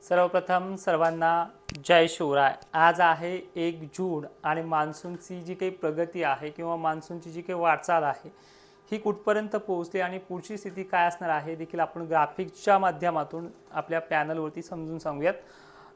सर्वप्रथम सर्वांना जय शिवराय। आज आहे 1 जून आणि मान्सूनची जी काही प्रगती आहे किंवा मान्सूनची जी काही वाटचाल आहे ही कुठपर्यंत पोहोचली आणि पुढची स्थिती काय असणार आहे देखील आपण ग्राफिक्सच्या माध्यमातून आपल्या पॅनलवरती समजून सांगूयात।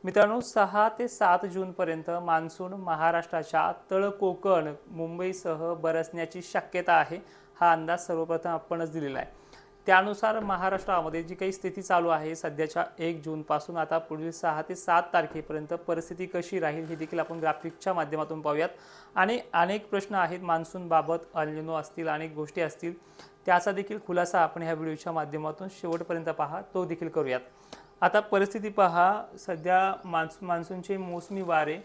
मित्रांनो, 6 ते 7 जूनपर्यंत मान्सून महाराष्ट्राच्या तळ कोकण मुंबईसह बरसण्याची शक्यता आहे। हा अंदाज सर्वप्रथम आपणच दिलेला आहे। त्यानुसार महाराष्ट्रामध्ये जी काही स्थिती चालू आहे सध्याच्या 1 जूनपासून आता पुढील 6 ते 7 तारखेपर्यंत परिस्थिती कशी राहील हे देखील आपण ग्राफिक्सच्या माध्यमातून पाहूयात। आणि अनेक प्रश्न आहेत मान्सूनबाबत, अल निनो असतील, अनेक गोष्टी असतील, त्याचा देखील खुलासा आपण ह्या व्हिडिओच्या माध्यमातून शेवटपर्यंत पहा, तो देखील करूयात। आता परिस्थिती पहा, सध्या मान्सूनचे मोसमी वारे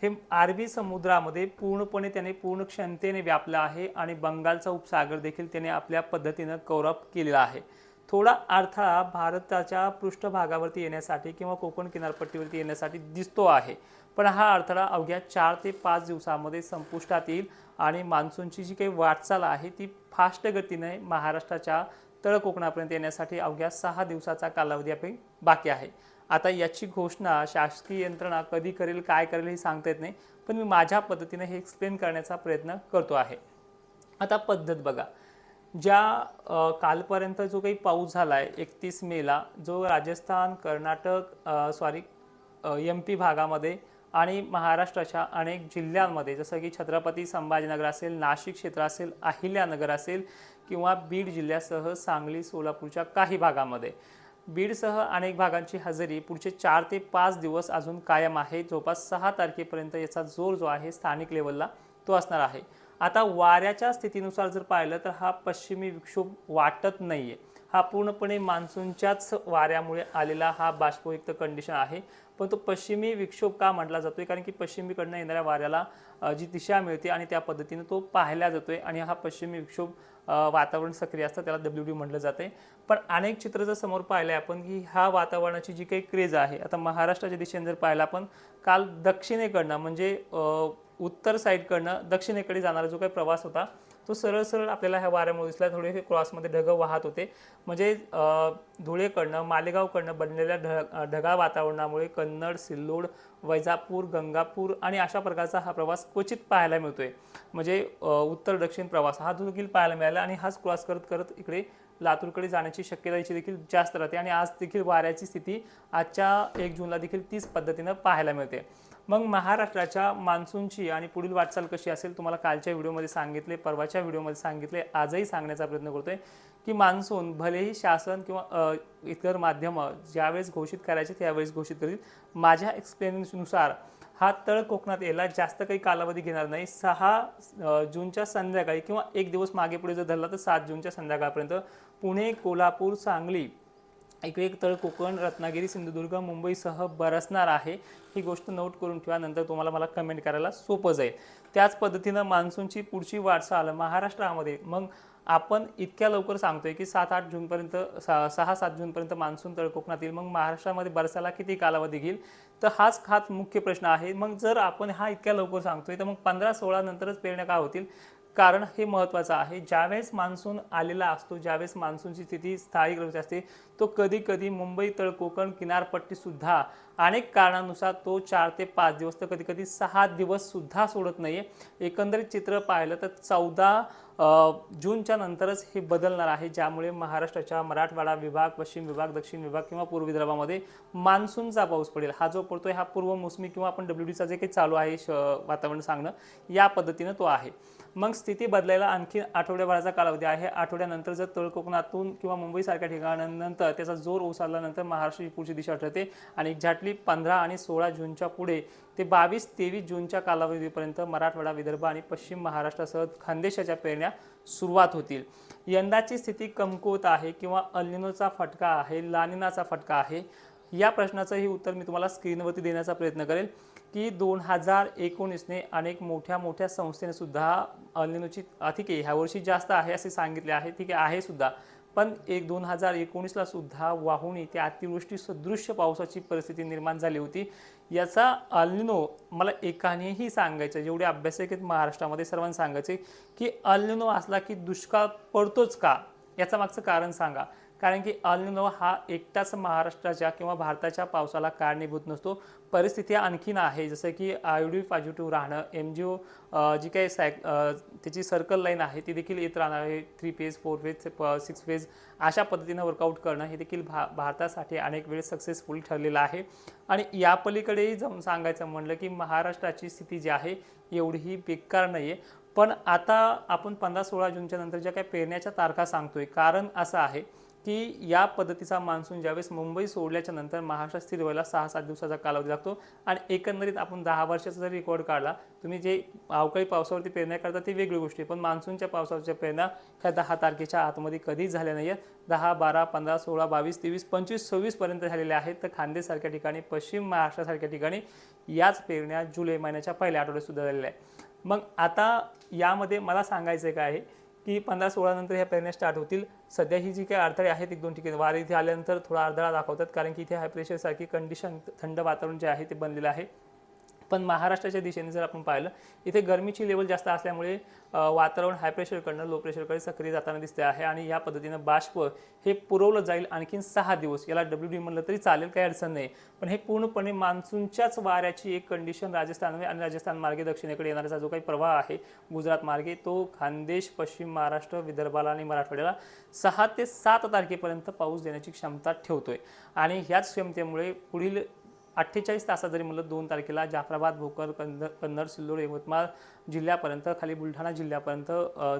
हे अरबी समुद्रामध्ये पूर्णपणे त्याने पूर्ण क्षमतेने व्यापला आहे आणि बंगालचा उपसागर देखील त्याने आपल्या पद्धतीने कव्हर अप केलेला आहे। थोडा अडथळा भारताच्या पृष्ठभागावरती येण्यासाठी किंवा कोकण किनारपट्टीवरती येण्यासाठी दिसतो आहे, पण हा अडथळा अवघ्या 4 ते 5 दिवसांमध्ये संपुष्टात येईल आणि मान्सूनची जी काही वाटचाल आहे ती फास्ट गतीने महाराष्ट्राच्या तळ कोकणापर्यंत येण्यासाठी अवघ्या 6 दिवसाचा कालावधी आपण बाकी आहे। आता याची घोषणा शासकीय यंत्रणा कधी करेल, काय करेल हे सांगता येत नाही, पण मी माझ्या पद्धतीने हे एक्सप्लेन करण्याचा प्रयत्न करतो आहे। आता पद्धत बघा, ज्या कालपर्यंत जो काही पाऊस झाला आहे 31 मेला, जो राजस्थान, कर्नाटक, MP भागामध्ये आणि महाराष्ट्राच्या अनेक जिल्ह्यांमध्ये जसं की छत्रपती संभाजीनगर असेल, नाशिक क्षेत्र असेल, अहिल्यानगर असेल किंवा बीड जिल्ह्यासह सांगली, सोलापूरच्या काही भागामध्ये, बीडसह अनेक भागांची हजेरी पुढचे 4 ते 5 दिवस अजून कायम आहे। जवळपास 6 तारखेपर्यंत याचा जोर जो आहे स्थानिक लेवलला तो असणार आहे। आता वाऱ्याच्या स्थितीनुसार जर पाहिलं तर हा पश्चिमी विक्षोभ वाटत नाहीये, हा पूर्णपणे मान्सूनच्याच वाऱ्यामुळे आलेला हा बाष्पयुक्त कंडिशन आहे। पण तो पश्चिमी विक्षोभ का म्हटला जातोय, कारण की पश्चिमेकडनं येणाऱ्या वाऱ्याला जी दिशा मिळते आणि त्या पद्धतीने तो पाहिला जातोय आणि हा पश्चिमी विक्षोभ वातावरण सक्रिय असतं, त्याला WD म्हटलं जाते। पण अनेक चित्र जर समोर पाहिले आपण की ह्या वातावरणाची जी काही क्रेज आहे, आता महाराष्ट्राच्या दिशेने जर पाहिलं आपण, काल दक्षिणेकडनं म्हणजे उत्तर साईडकडनं दक्षिणेकडे जाणारा जो काही प्रवास होता तो सरळ सरळ आपल्याला ह्या वाऱ्यामुळे दिसला। थोडे क्रॉसमध्ये ढग वाहत होते, म्हणजे धुळेकडनं, मालेगावकडनं बनलेल्या ढगाळ वातावरणामुळे कन्नड, सिल्लोड, वैजापूर, गंगापूर आणि अशा प्रकारचा हा प्रवास क्वचित पाहायला मिळतोय। म्हणजे उत्तर दक्षिण प्रवास हा देखील पाहायला मिळाला आणि हाच क्रॉस करत करत इकडे लातूरकडे जाण्याची शक्यता याची देखील जास्त राहते। आणि आज देखील वाऱ्याची स्थिती आजच्या 1 जूनला देखील तीच पद्धतीने पाहायला मिळते। मग महाराष्ट्राच्या मान्सूनची आणि पुढील वाटचाल कशी असेल, तुम्हाला कालच्या व्हिडिओमध्ये सांगितले, परवाच्या व्हिडिओमध्ये सांगितले, आजही सांगण्याचा प्रयत्न करतोय की मान्सून भलेही शासन किंवा इतर माध्यम ज्यावेळेस घोषित करायचे त्यावेळेस घोषित करील। माझ्या एक्सपिरियन्सनुसार हा तळ कोकणात यायला जास्त काही कालावधी घेणार नाही। 6 जूनच्या संध्याकाळी किंवा 1 दिवस मागे पुढे जर धरला तर 7 जूनच्या संध्याकाळपर्यंत पुणे, कोल्हापूर, सांगली इकडे एक तळ कोकण, रत्नागिरी, सिंधुदुर्ग, मुंबईसह बरसणार आहे। ही गोष्ट नोट करून ठेवा, नंतर तुम्हाला मला कमेंट करायला सोपं जाईल। त्याच पद्धतीनं मान्सूनची पुढची वाटचाल महाराष्ट्रामध्ये, मग आपण इतक्या लवकर सांगतोय की 7-8 जूनपर्यंत, 6-7 जूनपर्यंत मान्सून तळ कोकणात येईल, मग महाराष्ट्रामध्ये बरसायला किती कालावधी घेईल, तर हाच मुख्य प्रश्न आहे। मग जर आपण हा इतक्या लवकर सांगतोय तर मग 15-16 नंतरच पेरण्या का होतील, कारण हे महत्त्वाचं आहे। ज्यावेळेस मान्सून आलेला असतो, ज्यावेळेस मान्सूनची स्थिती स्थायिक रूपाची असते, तो कधी कधी मुंबई तळ कोकण किनारपट्टी सुद्धा अनेक कारणांनुसार तो 4 ते 5 दिवस तर कधी कधी 6 दिवस सुद्धा सोडत नाहीये। एकंदरीत चित्र पाहिलं तर 14 जूनच्या नंतरच हे बदलणार आहे, ज्यामुळे महाराष्ट्राच्या मराठवाडा विभाग, पश्चिम विभाग, दक्षिण विभाग किंवा पूर्व विदर्भामध्ये मान्सूनचा पाऊस पडेल। हा जो पडतोय हा पूर्व मोसमी किंवा आपण WDचा जे काही चालू आहे वातावरण सांगणं, या पद्धतीनं तो आहे। मग स्थिती बदलायला आणखी आठवड्याभराचा कालावधी आहे। आठवड्यानंतर जर तळ कोकणातून किंवा मुंबईसारख्या ठिकाणानंतर त्याचा जोर ओसरल्यानंतर महाराष्ट्राची पुढची दिशा ठरते आणि एक्झॅक्टली 15 आणि 16 जूनच्या पुढे ते 22-23 जूनच्या कालावधीपर्यंत मराठवाडा, विदर्भ आणि पश्चिम महाराष्ट्रासह खानदेशाच्या पेरण्या सुरुवात होतील। यंदाची स्थिती कमकुवत आहे किंवा अल निनोचा फटका आहे, ला निनाचा फटका आहे, या प्रश्नाचंही उत्तर मी तुम्हाला स्क्रीनवरती देण्याचा प्रयत्न करेल की 2019ने अनेक मोठ्या संस्थेने सुद्धा अल निनोची ठीक आहे ह्या वर्षी जास्त आहे असे सांगितले आहे, ठीक आहे सुद्धा, पण 2019ला सुद्धा वाहुणी त्या अतिवृष्टी सदृश्य पावसाची परिस्थिती निर्माण झाली होती। याचा अल निनो मला एकानेही सांगायचं, जेवढे अभ्यासक आहेत महाराष्ट्रामध्ये सर्वांना सांगायचे की अल निनो असला की दुष्काळ पडतोच का, याचं मागचं कारण सांगा। कारण की अल निनो हा एकटाच महाराष्ट्राच्या किंवा भारताच्या पावसाला कारणीभूत नसतो. परिस्थिती आणखीन आहे, जसं की आयोडी पॉझिटिव्ह राहणं, MGO जी काही त्याची सर्कल लाईन आहे ती देखील येत राहणार आहे. 3 फेज 4 फेज 6 फेज अशा पद्धतीनं वर्कआउट करणं हे देखील भारतासाठी अनेक वेळेस सक्सेसफुल ठरलेलं आहे. आणि या पलीकडेही जाऊन सांगायचं म्हणलं की महाराष्ट्राची स्थिती जी आहे एवढीही बेकार नाही आहे. पण आता आपण 15-16 जूनच्या नंतर ज्या काही पेरण्याच्या तारखा सांगतोय, कारण असं आहे की या पद्धतीचा मान्सून ज्यावेळेस मुंबई सोडल्याच्या नंतर महाराष्ट्रात स्थिर व्हायला 6-7 दिवसाचा कालावधी लागतो. आणि एकंदरीत आपण 10 वर्षाचा जर रेकॉर्ड काढला, तुम्ही जे अवकाळी पावसावरती पेरण्या करता ती वेगळी गोष्ट आहे, पण मान्सूनच्या पावसावरच्या पेरण्या ह्या 10 तारखेच्या आतमध्ये कधीच झाल्या नाही आहेत. 10, 12, 15, 16, 22, 23, 25, 26 पर्यंत झालेल्या आहेत. तर खान्देसारख्या ठिकाणी, पश्चिम महाराष्ट्रासारख्या ठिकाणी याच पेरण्या जुलै महिन्याच्या पहिल्या आठवड्यात सुद्धा झालेल्या आहेत. मग आता यामध्ये मला सांगायचं काय आहे की 15-16 नंतर ह्या पेरण्या स्टार्ट होतील. सध्या ही जी काही अडथळे आहेत 1-2 ठिकाणी वारे इथे आल्यानंतर थोडा अडथळा दाखवतात, कारण की इथे हाय प्रेशरसारखी कंडिशन, थंड वातावरण जे आहे ते बनलेलं आहे. पण महाराष्ट्राच्या दिशेने जर आपण पाहिलं, इथे गरमीची लेवल जास्त असल्यामुळे वातावरण हाय प्रेशरकडनं लो प्रेशरकडे सक्रिय जाताना दिसते आहे. आणि या पद्धतीनं बाष्प हे पुरवलं जाईल आणखीन 6 दिवस. याला WD म्हणलं तरी चालेल, काही अडचण नाही. पण हे पूर्णपणे मान्सूनच्याच वाऱ्याची एक कंडिशन राजस्थान आणि राजस्थान मार्गे दक्षिणेकडे येणारा जो काही प्रवाह आहे गुजरात मार्गे, तो खानदेश, पश्चिम महाराष्ट्र, विदर्भाला आणि मराठवाड्याला 6 ते 7 तारखेपर्यंत पाऊस देण्याची क्षमता ठेवतोय. आणि ह्याच क्षमतेमुळे पुढील 48 तासात जरी म्हणलं 2 तारखेला जाफराबाद, भोकर, कन्नड, सिल्लोड, यवतमाळ जिल्ह्यापर्यंत, खाली बुलढाणा जिल्ह्यापर्यंत,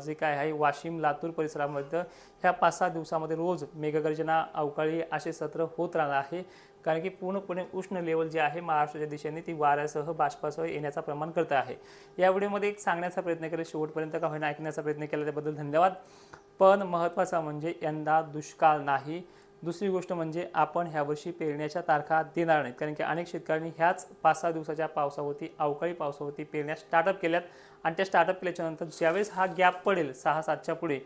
जे काय आहे वाशिम, लातूर परिसरामध्ये ह्या 5-6 दिवसामध्ये रोज मेघगर्जना, अवकाळी असे सत्र होत राहणार आहे. कारण की पूर्णपणे उष्ण लेवल जे आहे महाराष्ट्राच्या दिशेने ती वाऱ्यासह, बाष्पासह येण्याचा प्रमाण करत आहे. या व्हिडिओमध्ये एक सांगण्याचा प्रयत्न केला, शेवटपर्यंत का होईना ऐकण्याचा प्रयत्न केला, त्याबद्दल धन्यवाद. पण महत्त्वाचा म्हणजे यंदा दुष्काळ नाही. दुसरी गोष्ट म्हणजे आपण ह्यावर्षी पेरण्याच्या तारखा देणार नाहीत, कारण की अनेक शेतकऱ्यांनी ह्याच 5-6 दिवसाच्या पावसावरती, अवकाळी पावसावरती पेरण्या स्टार्टअप केल्यात. आणि त्या स्टार्टअप केल्याच्या नंतर ज्यावेळेस हा गॅप पडेल 6-7च्या पुढे,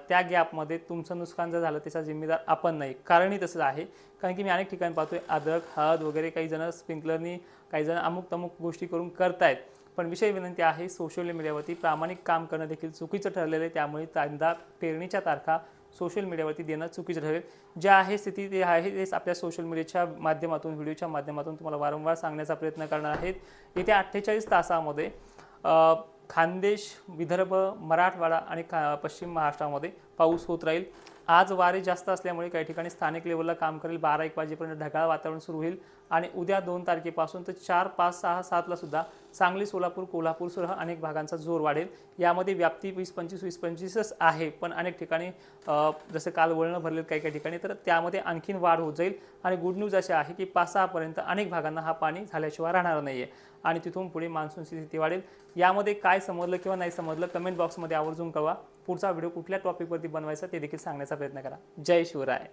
त्या गॅपमध्ये तुमचं नुकसान जर झालं त्याचा जिम्मेदार आपण नाही. कारणही तसंच आहे, कारण की मी अनेक ठिकाणी पाहतोय अद्रक, हळद वगैरे काही जण स्प्रिंकलरनी, काही जण अमुक तमुक गोष्टी करून करतायत. पण विषय विनंती आहे, सोशल मीडियावरती प्रामाणिक काम करणं देखील चुकीचं ठरलेलं आहे. त्यामुळे यंदा पेरणीच्या तारखा सोशल मीडियावरती देणं चुकीचं ठरेल. ज्या आहे स्थिती ते आहे तेच आपल्या सोशल मीडियाच्या माध्यमातून, व्हिडिओच्या माध्यमातून तुम्हाला वारंवार सांगण्याचा प्रयत्न करणार आहेत. येत्या 48 तासामध्ये खानदेश, विदर्भ, मराठवाडा आणि पश्चिम महाराष्ट्रामध्ये पाऊस होत राहील. आज वारे जास्त असल्यामुळे काही ठिकाणी स्थानिक लेवलला काम करेल. 12-1 वाजेपर्यंत ढगाळ वातावरण सुरू होईल. आणि उद्या 2 तारखेपासून तर 4, 5, 6, 7ला सुद्धा सांगली, सोलापूर, कोल्हापूरसह अनेक भागांचा जोर वाढेल. यामध्ये व्याप्ती 20-25 आहे, पण अनेक ठिकाणी जसं काल वळणं भरलेत काही काही ठिकाणी, तर त्यामध्ये आणखीन वाढ होत जाईल. आणि गुड न्यूज अशी आहे की 5-6 पर्यंत अनेक भागांना हा पाणी झाल्याशिवाय राहणार नाही आहे. आणि तिथून पुढे मान्सूनची स्थिती वाढेल. यामध्ये काय समजलं किंवा नाही समजलं कमेंट बॉक्समध्ये आवर्जून कळवा. पुढचा व्हिडिओ कुठल्या टॉपिकवरती बनवायचा ते देखील सांगण्याचा प्रयत्न करा. जय शिवराय.